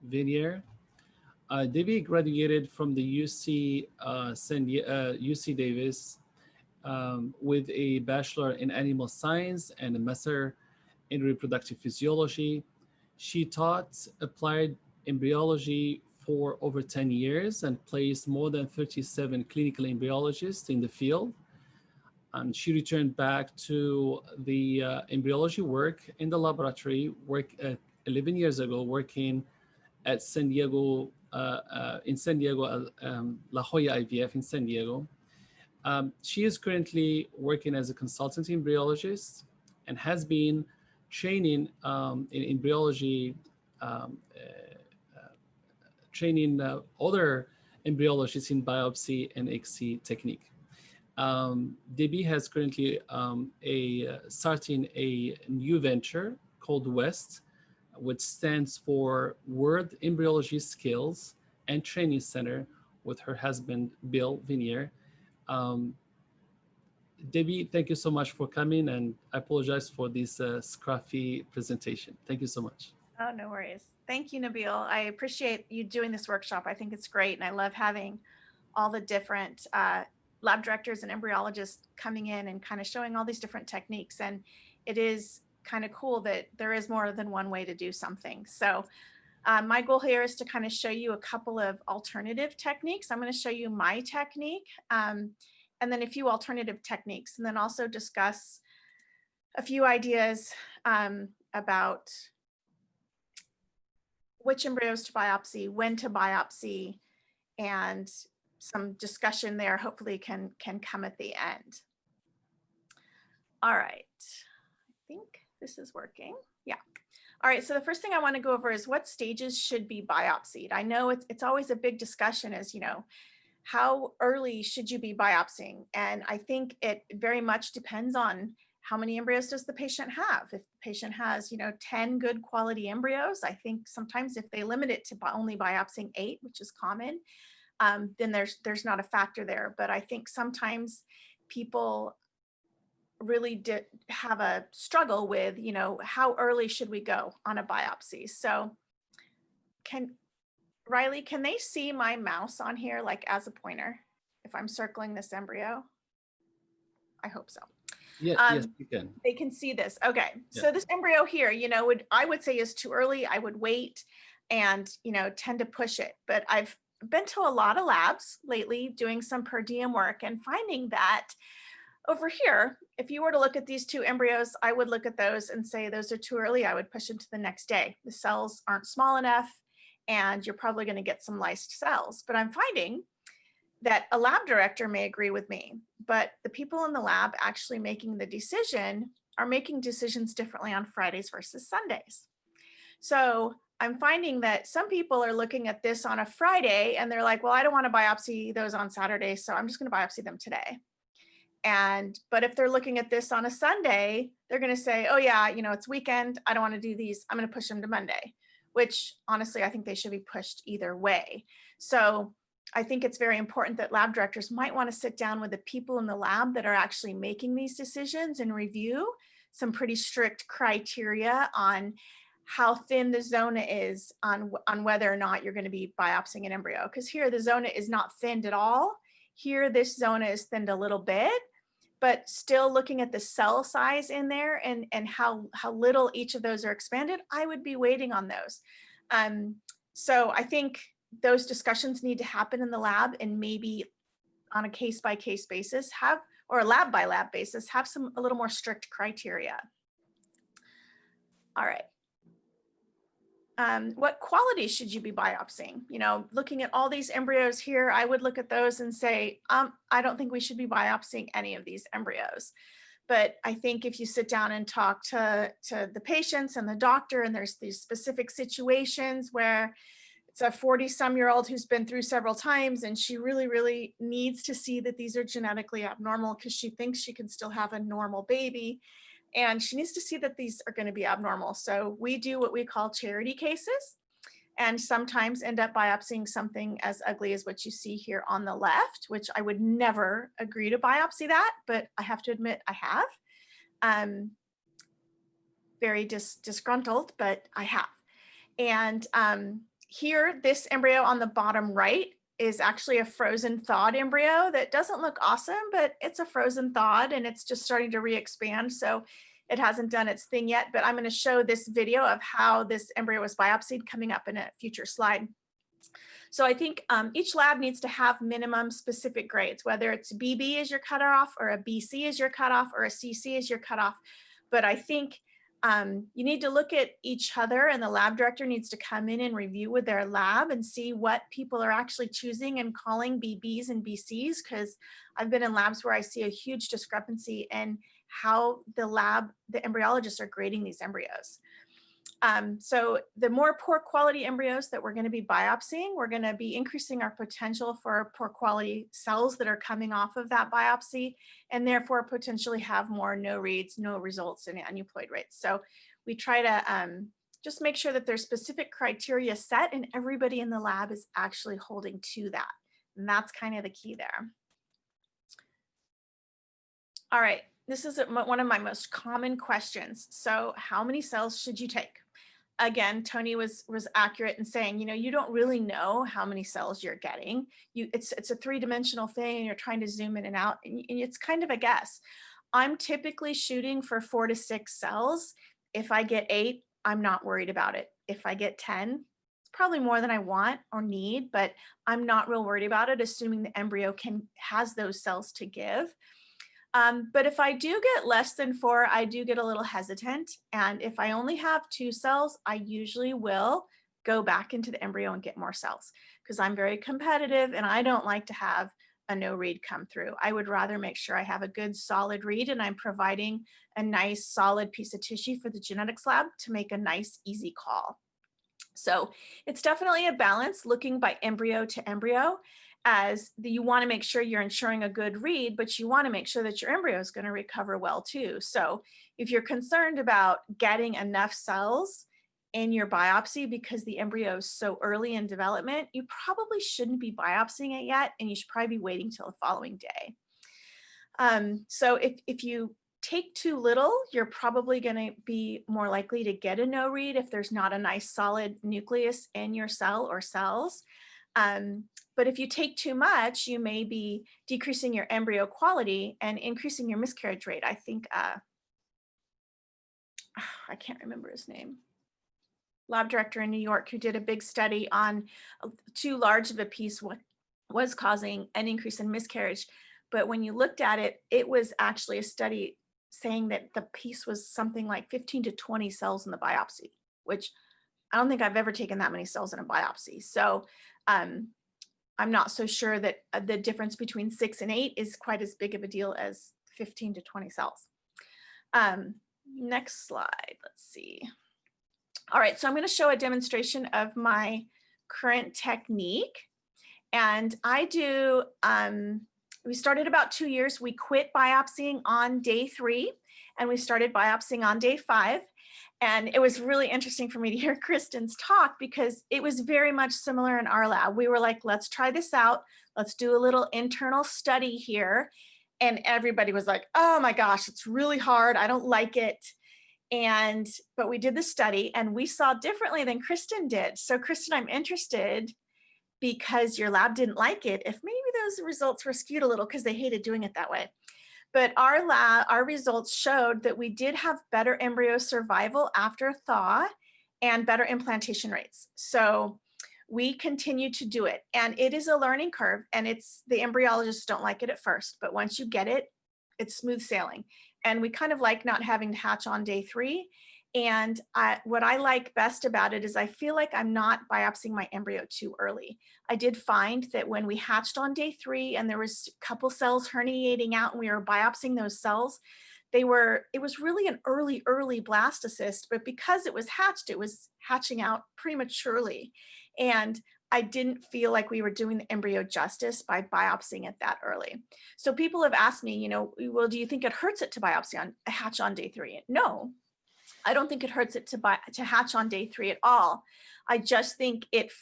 Venier. Debbie graduated from the UC Davis with a bachelor in animal science and a master in reproductive physiology. She taught applied embryology for over 10 years and placed more than 37 clinical embryologists in the field. And she returned back to the embryology work in the laboratory, 11 years ago, working at San Diego, in San Diego, La Jolla IVF in San Diego. She is currently working as a consultant embryologist and has been training in embryology, training other embryologists in biopsy and ICSI technique. Debbie has currently starting a new venture called WEST, which stands for World Embryology Skills and Training Center, with her husband, Bill Venier. Debbie, thank you so much for coming, and I apologize for this scruffy presentation. Thank you so much. Oh, no worries. Thank you, Nabil. I appreciate you doing this workshop. I think it's great, and I love having all the different lab directors and embryologists coming in and kind of showing all these different techniques. And it is kind of cool that there is more than one way to do something. So my goal here is to kind of show you a couple of alternative techniques. I'm going to show you my technique and then a few alternative techniques, and then also discuss a few ideas about which embryos to biopsy, when to biopsy, and some discussion there hopefully can come at the end. All right, I think this is working. Yeah. All right, so the first thing I want to go over is what stages should be biopsied. I know it's always a big discussion, as you know, how early should you be biopsying? And I think it very much depends on how many embryos does the patient have. If the patient has, 10 good quality embryos, I think sometimes if they limit it to only biopsying 8, which is common, then there's not a factor there. But I think sometimes people really have a struggle with, how early should we go on a biopsy? So Riley, can they see my mouse on here, like as a pointer, if I'm circling this embryo? I hope so. Yeah, yes, you can. They can see this. Okay. Yeah. So this embryo here, I would say is too early. I would wait and, tend to push it. But I've been to a lot of labs lately doing some per diem work and finding that over here, if you were to look at these 2 embryos, I would look at those and say, those are too early. I would push them to the next day. The cells aren't small enough and you're probably going to get some lysed cells. But I'm finding that a lab director may agree with me, but the people in the lab actually making the decision are making decisions differently on Fridays versus Sundays. So I'm finding that some people are looking at this on a Friday and they're like, well, I don't want to biopsy those on Saturday, so I'm just going to biopsy them today. But if they're looking at this on a Sunday, they're going to say, oh yeah, it's weekend, I don't want to do these, I'm going to push them to Monday, which honestly, I think they should be pushed either way. So I think it's very important that lab directors might want to sit down with the people in the lab that are actually making these decisions and review some pretty strict criteria on how thin the zona is on whether or not you're going to be biopsying an embryo. Because here the zona is not thinned at all. Here this zona is thinned a little bit, but still looking at the cell size in there and how little each of those are expanded, I would be waiting on those. So I think those discussions need to happen in the lab, and maybe on a case-by-case basis or a lab-by-lab basis, have a little more strict criteria. All right. What quality should you be biopsying? Looking at all these embryos here, I would look at those and say, I don't think we should be biopsying any of these embryos. But I think if you sit down and talk to the patients and the doctor, and there's these specific situations where it's a 40-some-year-old who's been through several times, and she really, really needs to see that these are genetically abnormal because she thinks she can still have a normal baby. And she needs to see that these are going to be abnormal. So we do what we call charity cases, and sometimes end up biopsying something as ugly as what you see here on the left, which I would never agree to biopsy that, but I have to admit I have. Very disgruntled, but I have. And here, this embryo on the bottom right is actually a frozen thawed embryo that doesn't look awesome, but it's a frozen thawed and it's just starting to re-expand. So it hasn't done its thing yet, but I'm going to show this video of how this embryo was biopsied coming up in a future slide. So I think each lab needs to have minimum specific grades, whether it's BB is your cutoff or a BC is your cutoff or a CC is your cutoff. But I think you need to look at each other, and the lab director needs to come in and review with their lab and see what people are actually choosing and calling BBs and BCs, because I've been in labs where I see a huge discrepancy in how the embryologists are grading these embryos. So the more poor quality embryos that we're going to be biopsying, we're going to be increasing our potential for poor quality cells that are coming off of that biopsy, and therefore potentially have more no reads, no results, and aneuploid rates. So we try to just make sure that there's specific criteria set and everybody in the lab is actually holding to that. And that's kind of the key there. All right, this is one of my most common questions. So how many cells should you take? Again, Tony was accurate in saying, you don't really know how many cells you're getting. It's a three-dimensional thing and you're trying to zoom in and out, and it's kind of a guess. I'm typically shooting for 4 to 6 cells. If I get 8, I'm not worried about it. If I get 10, it's probably more than I want or need, but I'm not real worried about it, assuming the embryo has those cells to give. But if I do get less than 4, I do get a little hesitant. And if I only have 2 cells, I usually will go back into the embryo and get more cells, because I'm very competitive and I don't like to have a no read come through. I would rather make sure I have a good solid read and I'm providing a nice solid piece of tissue for the genetics lab to make a nice easy call. So it's definitely a balance looking by embryo to embryo, as you want to make sure you're ensuring a good read, but you want to make sure that your embryo is going to recover well too. So if you're concerned about getting enough cells in your biopsy because the embryo is so early in development, you probably shouldn't be biopsying it yet, and you should probably be waiting till the following day. So if you take too little, you're probably going to be more likely to get a no read if there's not a nice solid nucleus in your cell or cells. But if you take too much, you may be decreasing your embryo quality and increasing your miscarriage rate. I think, I can't remember his name, lab director in New York, who did a big study on too large of a piece what was causing an increase in miscarriage. But when you looked at it, it was actually a study saying that the piece was something like 15 to 20 cells in the biopsy, which I don't think I've ever taken that many cells in a biopsy. So I'm not so sure that the difference between 6 and 8 is quite as big of a deal as 15 to 20 cells. Next slide, let's see. All right, so I'm going to show a demonstration of my current technique. And I do, we started about 2 years. We quit biopsying on day 3 and we started biopsying on day 5. And it was really interesting for me to hear Kristen's talk, because it was very much similar in our lab. We were like, let's try this out. Let's do a little internal study here. And everybody was like, oh my gosh, it's really hard. I don't like it. But we did the study and we saw differently than Kristen did. So Kristen, I'm interested, because your lab didn't like it, if maybe those results were skewed a little because they hated doing it that way. But our results showed that we did have better embryo survival after thaw and better implantation rates. So we continue to do it, and it is a learning curve, and the embryologists don't like it at first, but once you get it, it's smooth sailing. And we kind of like not having to hatch on day 3. And what I like best about it is I feel like I'm not biopsying my embryo too early. I did find that when we hatched on day 3 and there was a couple cells herniating out and we were biopsying those cells, it was really an early blastocyst, but because it was hatched, it was hatching out prematurely. And I didn't feel like we were doing the embryo justice by biopsying it that early. So people have asked me, well, do you think it hurts it to hatch on day 3? No. I don't think it hurts it to hatch on day 3 at all. I just think it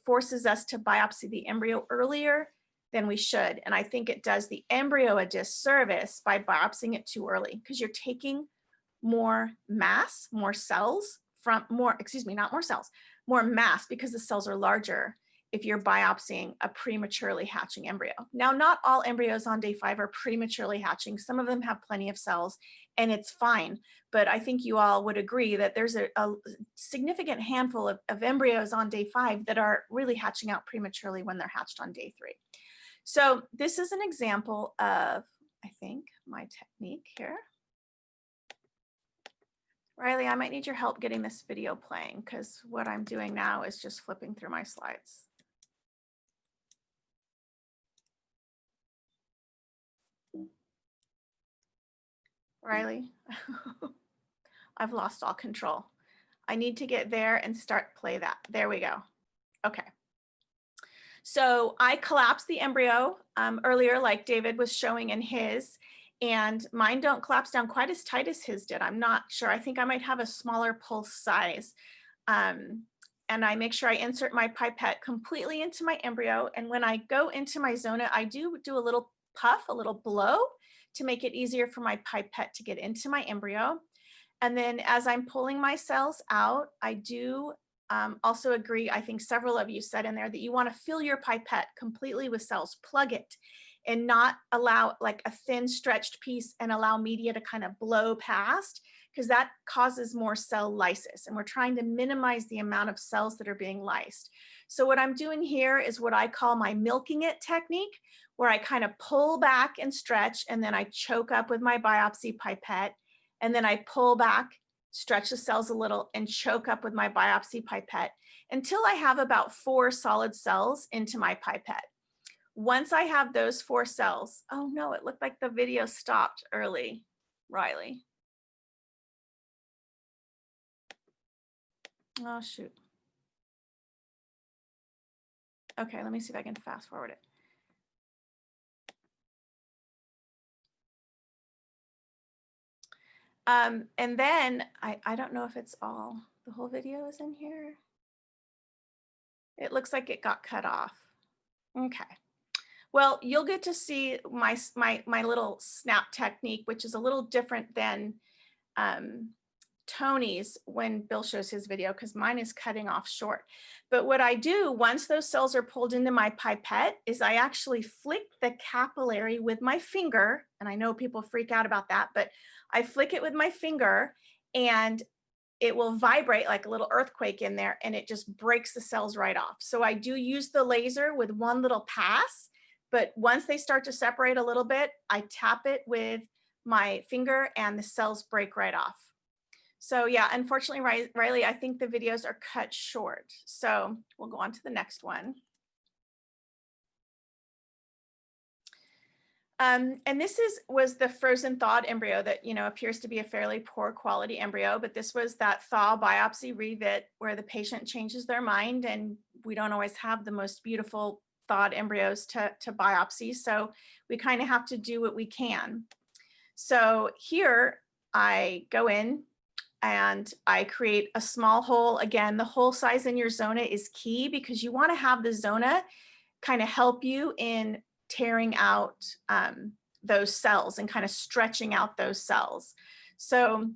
forces us to biopsy the embryo earlier than we should. And I think it does the embryo a disservice by biopsying it too early, because you're taking more mass, more cells from more, excuse me, not more cells, more mass because the cells are larger if you're biopsying a prematurely hatching embryo. Now, not all embryos on day 5 are prematurely hatching. Some of them have plenty of cells and it's fine. But I think you all would agree that there's a significant handful of embryos on day 5 that are really hatching out prematurely when they're hatched on day 3. So this is an example of, I think, my technique here. Riley, I might need your help getting this video playing because what I'm doing now is just flipping through my slides. Riley, I've lost all control. I need to get there and start play that. There we go. Okay. So I collapsed the embryo earlier, like David was showing in his, and mine don't collapse down quite as tight as his did. I'm not sure. I think I might have a smaller pulse size. And I make sure I insert my pipette completely into my embryo. And when I go into my zona, I do a little puff, a little blow to make it easier for my pipette to get into my embryo. And then as I'm pulling my cells out, I do also agree, I think several of you said in there that you want to fill your pipette completely with cells, plug it, and not allow like a thin stretched piece and allow media to kind of blow past, because that causes more cell lysis. And we're trying to minimize the amount of cells that are being lysed. So what I'm doing here is what I call my milking it technique, where I kind of pull back and stretch, and then I choke up with my biopsy pipette, and then I pull back, stretch the cells a little, and choke up with my biopsy pipette until I have about 4 solid cells into my pipette. Once I have those 4 cells, oh no, it looked like the video stopped early, Riley. Oh shoot. Okay, let me see if I can fast forward it. And then I don't know if it's all, the whole video is in here. It looks like it got cut off. Okay. Well, you'll get to see my little snap technique, which is a little different than Tony's when Bill shows his video, because mine is cutting off short. But what I do once those cells are pulled into my pipette is I actually flick the capillary with my finger. And I know people freak out about that, but I flick it with my finger and it will vibrate like a little earthquake in there, and it just breaks the cells right off. So I do use the laser with one little pass, but once they start to separate a little bit, I tap it with my finger and the cells break right off. So yeah, unfortunately, Riley, I think the videos are cut short. So we'll go on to the next one. And this was the frozen thawed embryo that, you know, appears to be a fairly poor quality embryo, but this was that thaw biopsy revet where the patient changes their mind, and we don't always have the most beautiful thawed embryos to biopsy. So we kind of have to do what we can. So here I go in and I create a small hole. Again, the hole size in your zona is key because you want to have the zona kind of help you in tearing out those cells and kind of stretching out those cells. So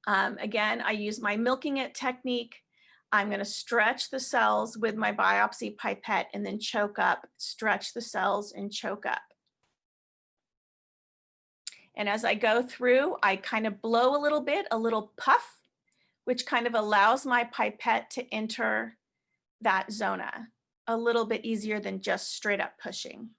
again, I use my milking it technique. I'm going to stretch the cells with my biopsy pipette and then choke up, stretch the cells and choke up. And as I go through, I kind of blow a little bit, a little puff, which kind of allows my pipette to enter that zona a little bit easier than just straight up pushing.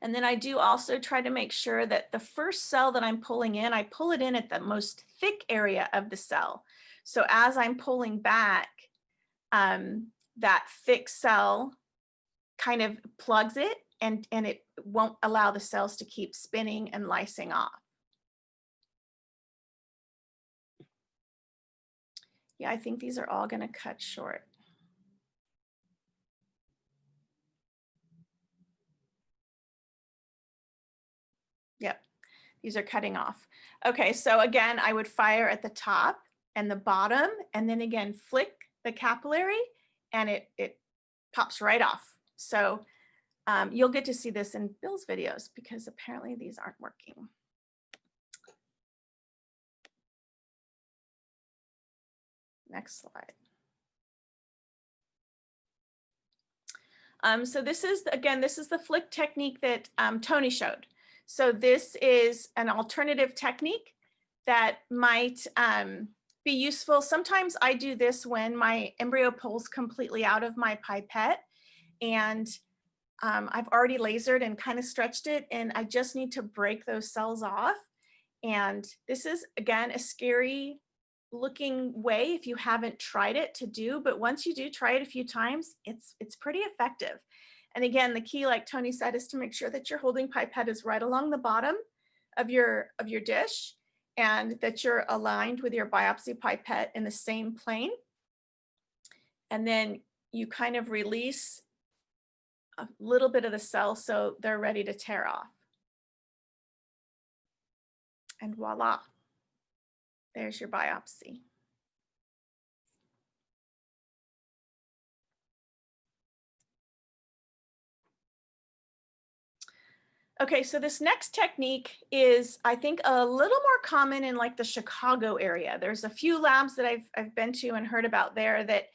And then I do also try to make sure that the first cell that I'm pulling in, I pull it in at the most thick area of the cell. So as I'm pulling back, that thick cell kind of plugs it, and it won't allow the cells to keep spinning and lysing off. Yeah, I think these are all going to cut short. Yep, these are cutting off. Okay, so again, I would fire at the top and the bottom, and then again, flick the capillary, and it pops right off. So you'll get to see this in Bill's videos because apparently these aren't working. Next slide. So this is, again, this is the flick technique that Tony showed. So this is an alternative technique that might be useful. Sometimes I do this when my embryo pulls completely out of my pipette and I've already lasered and kind of stretched it, and I just need to break those cells off. And this is, again, a scary looking way if you haven't tried it to do, but once you do try it a few times, it's pretty effective. And again, the key, like Tony said, is to make sure that your holding pipette is right along the bottom of your dish and that you're aligned with your biopsy pipette in the same plane. And then you kind of release a little bit of the cell so they're ready to tear off. And voila, there's your biopsy. Okay, so this next technique is, I think, a little more common in like the Chicago area. There's a few labs that I've been to and heard about there that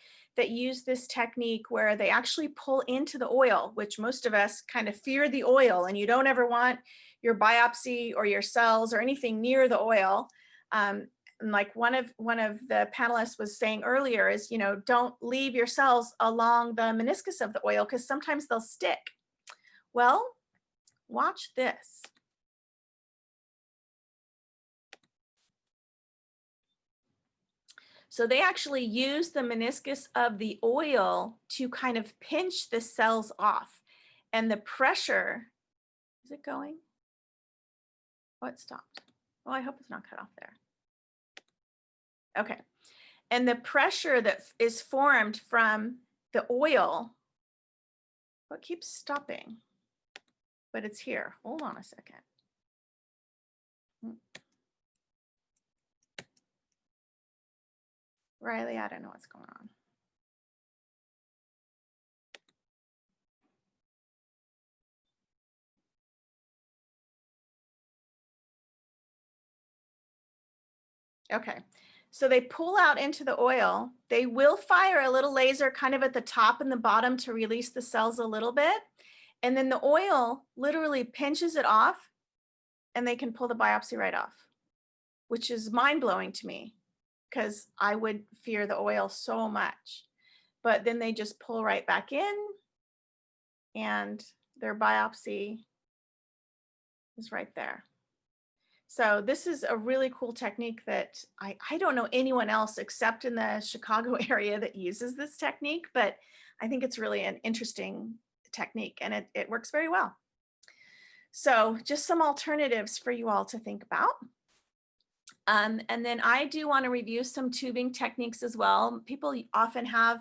use this technique where they actually pull into the oil, which most of us kind of fear the oil, and you don't ever want your biopsy or your cells or anything near the oil. And like one of the panelists was saying earlier is, you know, don't leave your cells along the meniscus of the oil because sometimes they'll stick. Well, watch this. So they actually use the meniscus of the oil to kind of pinch the cells off. And the pressure, is it going? Oh, it stopped. Well, I hope it's not cut off there. Okay. And the pressure that is formed from the oil, what keeps stopping? But it's here. Hold on a second. Riley, I don't know what's going on. Okay, so they pull out into the oil. They will fire a little laser kind of at the top and the bottom to release the cells a little bit. And then the oil literally pinches it off and they can pull the biopsy right off, which is mind-blowing to me because I would fear the oil so much. But then they just pull right back in and their biopsy is right there. So this is a really cool technique that I don't know anyone else except in the Chicago area that uses this technique, but I think it's really an interesting technique and it works very well. So just some alternatives for you all to think about. And then I do want to review some tubing techniques as well. People often have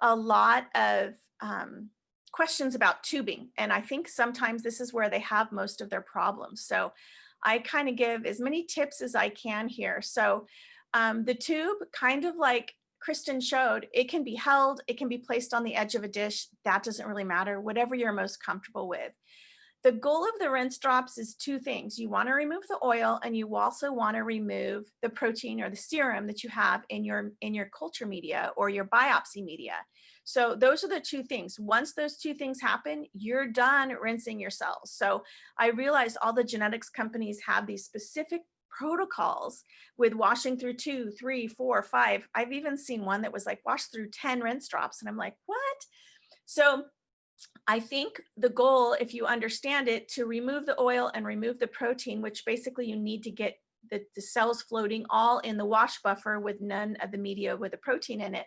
a lot of questions about tubing, and I think sometimes this is where they have most of their problems. So I kind of give as many tips as I can here. So the tube, kind of like Kristen showed, it can be held, it can be placed on the edge of a dish. That doesn't really matter, whatever you're most comfortable with. The goal of the rinse drops is two things. You want to remove the oil, and you also want to remove the protein or the serum that you have in your culture media or your biopsy media. So those are the two things. Once those two things happen, you're done rinsing your cells. So I realize all the genetics companies have these specific protocols with washing through 2, 3, 4, 5. I've even seen one that was like wash through 10 rinse drops. And I'm like, what? So I think the goal, if you understand it, to remove the oil and remove the protein, which basically you need to get the cells floating all in the wash buffer with none of the media with the protein in it,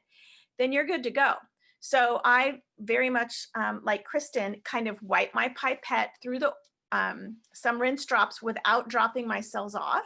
then you're good to go. So I very much, like Kristen, kind of wipe my pipette through the some rinse drops without dropping my cells off.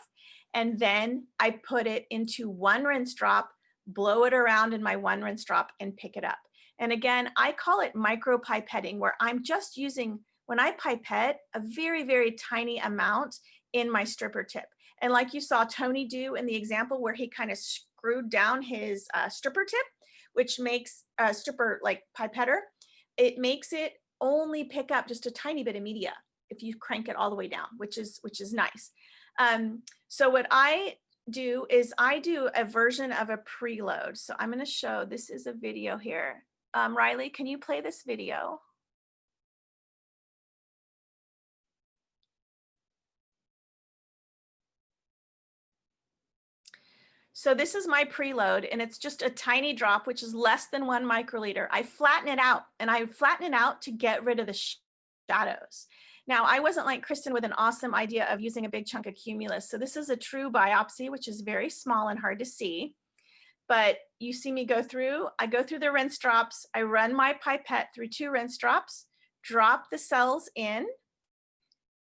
And then I put it into one rinse drop, blow it around in my one rinse drop and pick it up. And again, I call it micro pipetting, where I'm just using, when I pipette, a very, very tiny amount in my stripper tip. And like you saw Tony do in the example where he kind of screwed down his stripper tip, which makes a stripper like pipetter, it makes it only pick up just a tiny bit of media if you crank it all the way down, which is nice. So what I do is I do a version of a preload. So I'm going to show, this is a video here. Riley, can you play this video? So this is my preload, and it's just a tiny drop, which is less than 1 microliter. I flatten it out, and I flatten it out to get rid of the shadows. Now, I wasn't like Kristen with an awesome idea of using a big chunk of cumulus. So this is a true biopsy, which is very small and hard to see. But you see me go through, I go through the rinse drops, I run my pipette through 2 rinse drops, drop the cells in,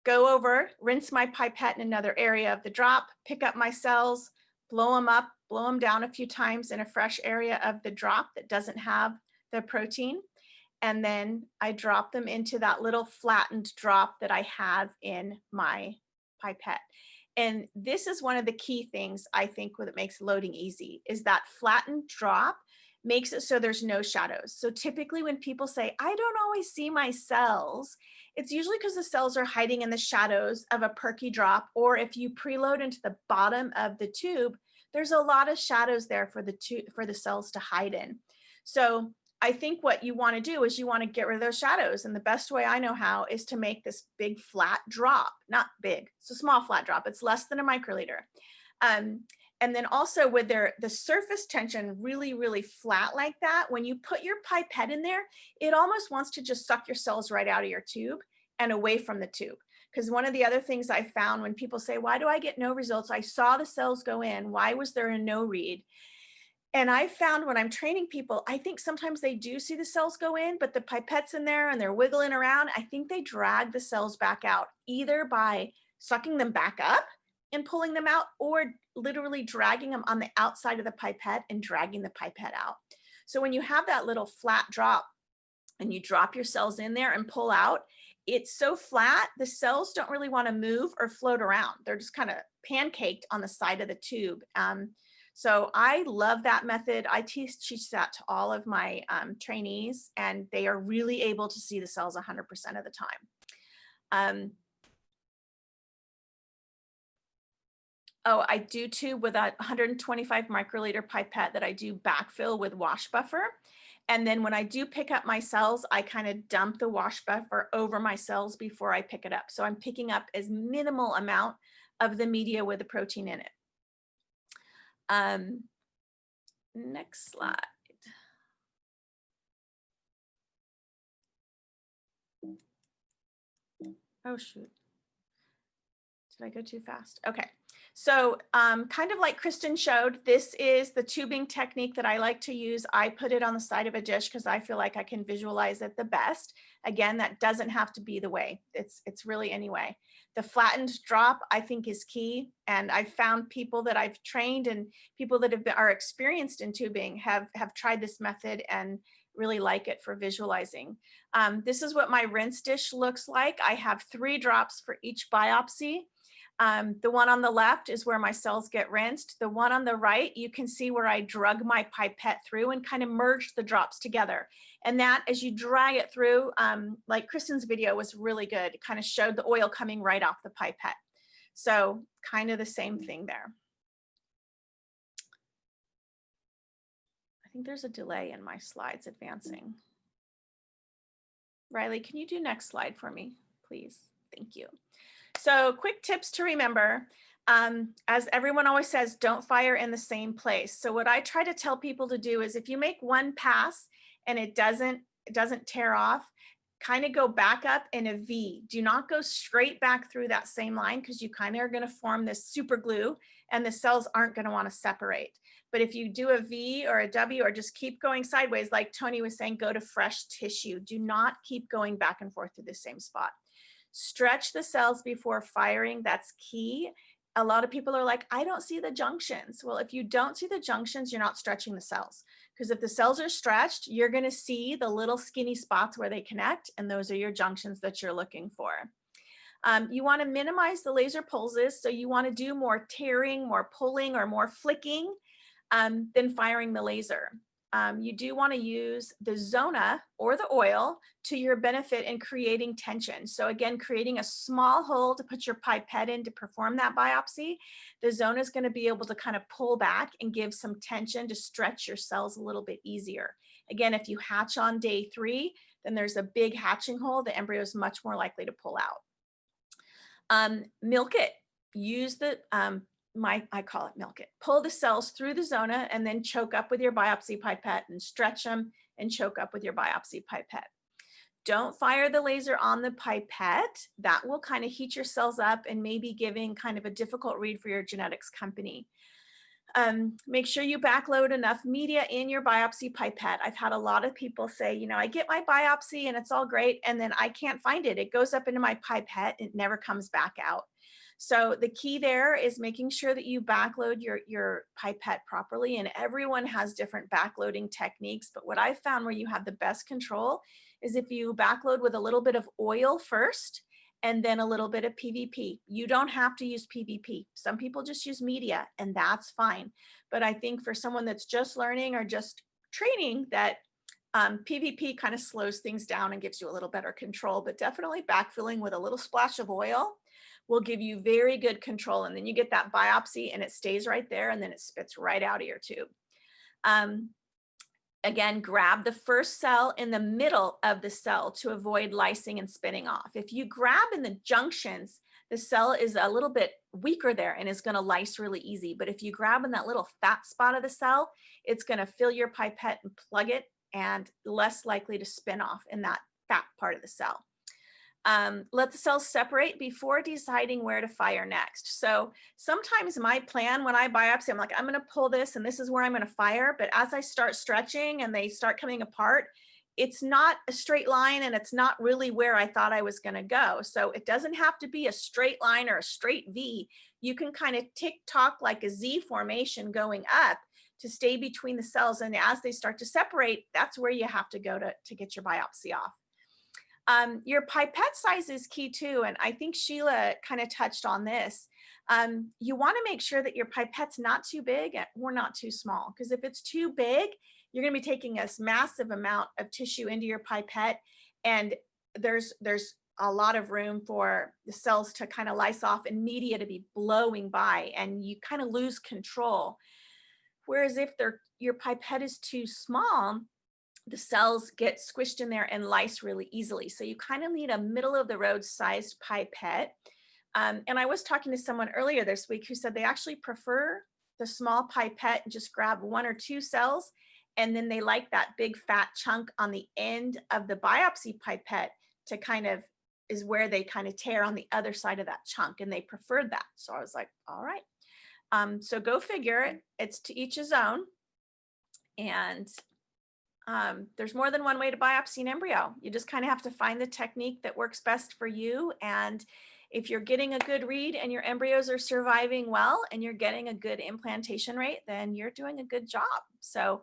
go over, rinse my pipette in another area of the drop, pick up my cells, blow them up, blow them down a few times in a fresh area of the drop that doesn't have the protein. And then I drop them into that little flattened drop that I have in my pipette. And this is one of the key things I think that makes loading easy, is that flattened drop makes it so there's no shadows. So typically when people say, I don't always see my cells, it's usually because the cells are hiding in the shadows of a perky drop, or if you preload into the bottom of the tube, there's a lot of shadows there for the cells to hide in. So I think what you want to do is you want to get rid of those shadows. And the best way I know how is to make this big flat drop, not big, it's a small flat drop. It's less than a microliter. And then also with the surface tension really, really flat like that, when you put your pipette in there, it almost wants to just suck your cells right out of your tube and away from the tube. Because one of the other things I found when people say, why do I get no results? I saw the cells go in. Why was there a no read? And I found when I'm training people, I think sometimes they do see the cells go in, but the pipette's in there and they're wiggling around. I think they drag the cells back out, either by sucking them back up and pulling them out, or literally dragging them on the outside of the pipette and dragging the pipette out. So when you have that little flat drop and you drop your cells in there and pull out, it's so flat, the cells don't really want to move or float around. They're just kind of pancaked on the side of the tube. So I love that method. I teach that to all of my trainees, and they are really able to see the cells 100% of the time. Oh, I do tube with a 125 microliter pipette that I do backfill with wash buffer. And then when I do pick up my cells, I kind of dump the wash buffer over my cells before I pick it up. So I'm picking up as minimal amount of the media with the protein in it. Next slide. Oh, shoot. Did I go too fast? Okay. So kind of like Kristen showed, this is the tubing technique that I like to use. I put it on the side of a dish because I feel like I can visualize it the best. Again, that doesn't have to be the way. It's really any way. The flattened drop, I think, is key. And I've found people that I've trained and people that are experienced in tubing have tried this method and really like it for visualizing. This is what my rinse dish looks like. I have 3 drops for each biopsy. The one on the left is where my cells get rinsed. The one on the right, you can see where I drug my pipette through and kind of merged the drops together. And that, as you drag it through, like Kristen's video was really good. It kind of showed the oil coming right off the pipette. So kind of the same thing there. I think there's a delay in my slides advancing. Riley, can you do next slide for me, please? Thank you. So quick tips to remember. As everyone always says, don't fire in the same place. So what I try to tell people to do is if you make one pass and it doesn't tear off, kind of go back up in a V. Do not go straight back through that same line because you kind of are going to form this super glue and the cells aren't going to want to separate. But if you do a V or a W or just keep going sideways, like Tony was saying, go to fresh tissue. Do not keep going back and forth to the same spot. Stretch the cells before firing. That's key. A lot of people are like, I don't see the junctions. Well, if you don't see the junctions, you're not stretching the cells. Because if the cells are stretched, you're going to see the little skinny spots where they connect, and those are your junctions that you're looking for. You want to minimize the laser pulses. So you want to do more tearing, more pulling, or more flicking than firing the laser. you do want to use the zona or the oil to your benefit in creating tension. So again, creating a small hole to put your pipette in to perform that biopsy. The zona is going to be able to kind of pull back and give some tension to stretch your cells a little bit easier. Again, if you hatch on day 3, then there's a big hatching hole. The embryo is much more likely to pull out. Milk it. Use the I call it milk it. Pull the cells through the zona and then choke up with your biopsy pipette and stretch them and choke up with your biopsy pipette. Don't fire the laser on the pipette. That will kind of heat your cells up and maybe giving kind of a difficult read for your genetics company. Make sure you backload enough media in your biopsy pipette. I've had a lot of people say, you know, I get my biopsy and it's all great, and then I can't find it. It goes up into my pipette, it never comes back out. So the key there is making sure that you backload your pipette properly, and everyone has different backloading techniques. But what I've found where you have the best control is if you backload with a little bit of oil first and then a little bit of PVP. You don't have to use PVP. Some people just use media, and that's fine. But I think for someone that's just learning or just training, that PVP kind of slows things down and gives you a little better control. But definitely backfilling with a little splash of oil will give you very good control. And then you get that biopsy and it stays right there, and then it spits right out of your tube. Again, grab the first cell in the middle of the cell to avoid lysing and spinning off. If you grab in the junctions, the cell is a little bit weaker there and is going to lyse really easy. But if you grab in that little fat spot of the cell, it's going to fill your pipette and plug it, and less likely to spin off in that fat part of the cell. Let the cells separate before deciding where to fire next. So sometimes my plan when I biopsy, I'm like, I'm going to pull this and this is where I'm going to fire. But as I start stretching and they start coming apart, it's not a straight line and it's not really where I thought I was going to go. So it doesn't have to be a straight line or a straight V. You can kind of tick-tock like a Z formation going up to stay between the cells. And as they start to separate, that's where you have to go to get your biopsy off. Your pipette size is key too. And I think Sheila kind of touched on this. You want to make sure that your pipette's not too big or not too small, because if it's too big, you're going to be taking this massive amount of tissue into your pipette, and there's a lot of room for the cells to kind of lyse off and media to be blowing by, and you kind of lose control. Whereas if your pipette is too small, the cells get squished in there and lyse really easily. So you kind of need a middle of the road sized pipette. And I was talking to someone earlier this week who said they actually prefer the small pipette and just grab 1 or 2 cells. And then they like that big fat chunk on the end of the biopsy pipette to kind of is where they kind of tear on the other side of that chunk. And they preferred that. So I was like, all right. So go figure. It's to each his own. And there's more than one way to biopsy an embryo. You just kind of have to find the technique that works best for you. And if you're getting a good read and your embryos are surviving well and you're getting a good implantation rate, then you're doing a good job. So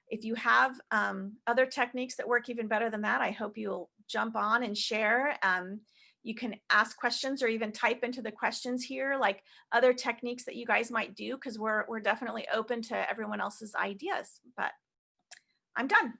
if you have other techniques that work even better than that, I hope you'll jump on and share. You can ask questions or even type into the questions here, like other techniques that you guys might do, because we're definitely open to everyone else's ideas. But I'm done.